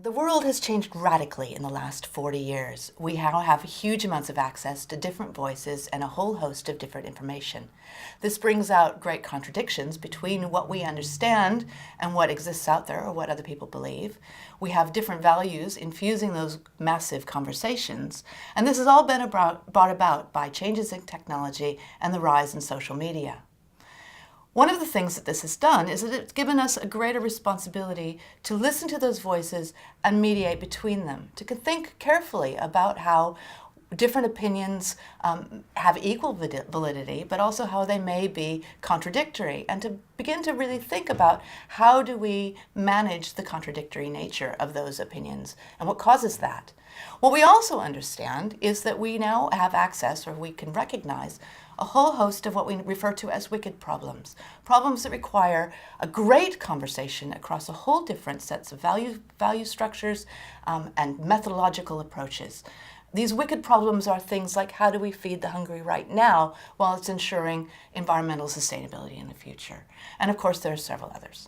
The world has changed radically in the last 40 years. We now have huge amounts of access to different voices and a whole host of different information. This brings out great contradictions between what we understand and what exists out there or what other people believe. We have different values infusing those massive conversations, and this has all been brought about by changes in technology and the rise in social media. One of the things that this has done is that it's given us a greater responsibility to listen to those voices and mediate between them, to think carefully about how different opinions have equal validity, but also how they may be contradictory, and to begin to really think about how do we manage the contradictory nature of those opinions and what causes that. What we also understand is that we now have access, or we can recognize, a whole host of what we refer to as wicked problems. Problems that require a great conversation across a whole different sets of value structures and methodological approaches. These wicked problems are things like, how do we feed the hungry right now while it's ensuring environmental sustainability in the future? And of course, there are several others.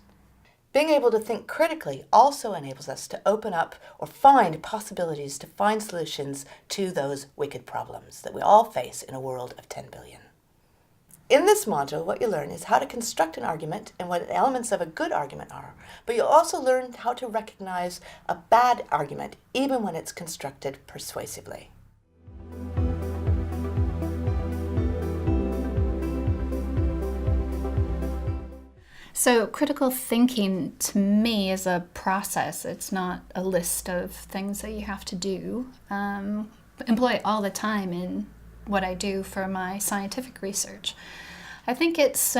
Being able to think critically also enables us to open up or find possibilities to find solutions to those wicked problems that we all face in a world of 10 billion. In this module, what you learn is how to construct an argument and what elements of a good argument are, but you'll also learn how to recognize a bad argument even when it's constructed persuasively. So critical thinking to me is a process. It's not a list of things that you have to do. Employ it all the time in what I do for my scientific research. I think it's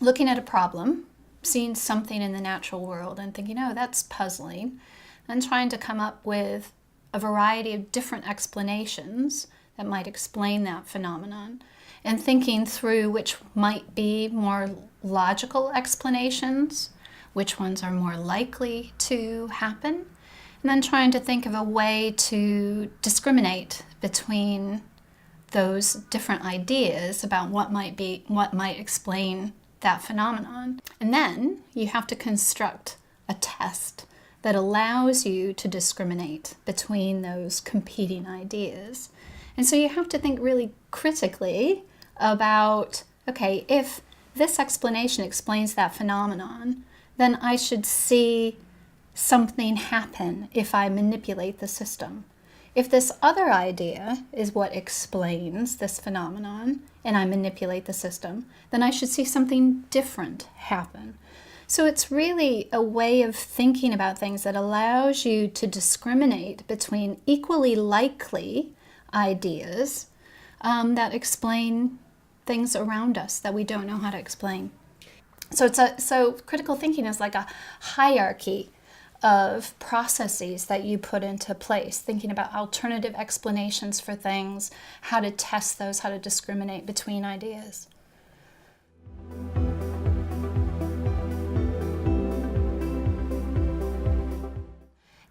looking at a problem, seeing something in the natural world and thinking, oh, that's puzzling, and trying to come up with a variety of different explanations that might explain that phenomenon, and thinking through which might be more logical explanations, which ones are more likely to happen, and then trying to think of a way to discriminate between those different ideas about what might explain that phenomenon. And then you have to construct a test that allows you to discriminate between those competing ideas. And so you have to think really critically about, okay, if this explanation explains that phenomenon, then I should see something happen if I manipulate the system. If this other idea is what explains this phenomenon and I manipulate the system, then I should see something different happen. So it's really a way of thinking about things that allows you to discriminate between equally likely ideas that explain things around us that we don't know how to explain. So critical thinking is like a hierarchy of processes that you put into place, thinking about alternative explanations for things, how to test those, how to discriminate between ideas.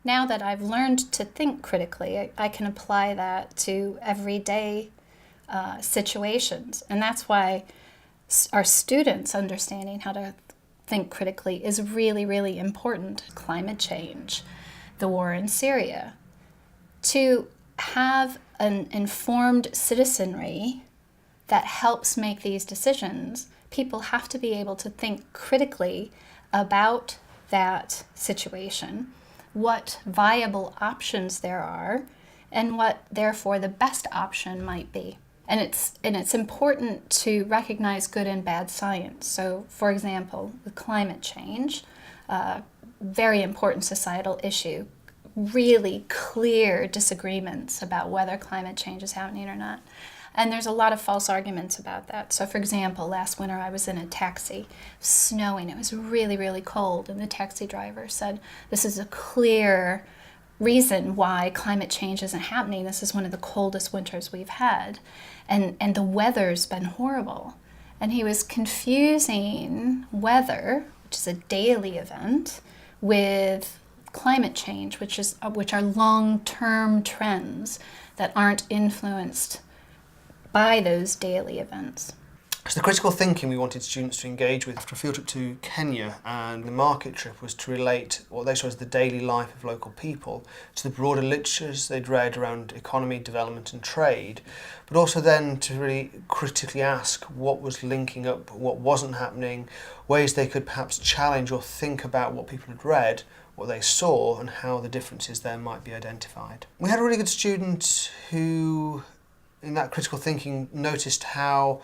Now that I've learned to think critically, I can apply that to everyday situations. And that's why our students understanding how to think critically is really, really important. Climate change, the war in Syria. To have an informed citizenry that helps make these decisions, people have to be able to think critically about that situation, what viable options there are, and what, therefore, the best option might be. And it's important to recognize good and bad science. So, for example, with climate change, very important societal issue, really clear disagreements about whether climate change is happening or not. And there's a lot of false arguments about that. So, for example, last winter I was in a taxi, snowing, it was really, really cold, and the taxi driver said, this is a clear reason why climate change isn't happening. This is one of the coldest winters we've had, and the weather's been horrible. And he was confusing weather, which is a daily event, with climate change, which are long-term trends that aren't influenced by those daily events. So the critical thinking we wanted students to engage with after a field trip to Kenya and the market trip was to relate what they saw as the daily life of local people to the broader literatures they'd read around economy, development and trade, but also then to really critically ask what was linking up, what wasn't happening, ways they could perhaps challenge or think about what people had read, what they saw and how the differences there might be identified. We had a really good student who, in that critical thinking, noticed how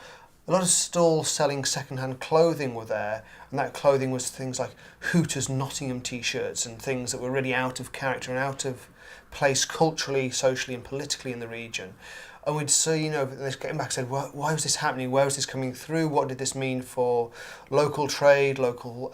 a lot of stalls selling second-hand clothing were there, and that clothing was things like Hooters Nottingham t-shirts and things that were really out of character and out of place culturally, socially and politically in the region. And we'd see, they came back and said, why was this happening? Where was this coming through? What did this mean for local trade, local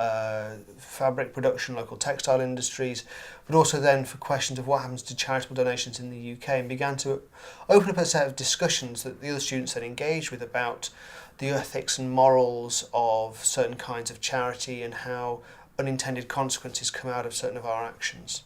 fabric production, local textile industries, but also then for questions of what happens to charitable donations in the UK, and began to open up a set of discussions that the other students had engaged with about the ethics and morals of certain kinds of charity and how unintended consequences come out of certain of our actions.